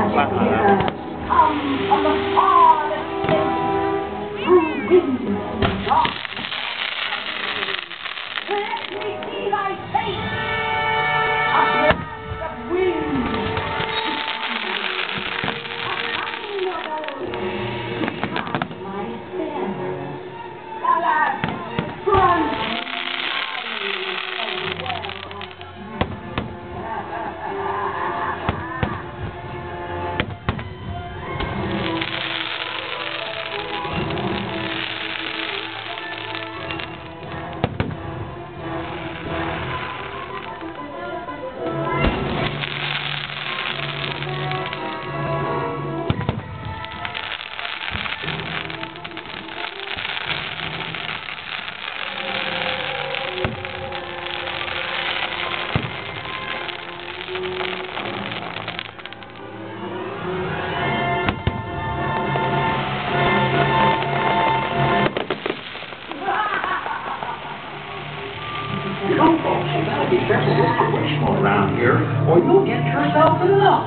Come from the farthest place, through winds and dark. Let me see thy face, a blast of wind, a cutting of old, to cut my standard. Alas, grant You know, folks, you gotta be careful with your wishful around here, or you'll get yourself in love.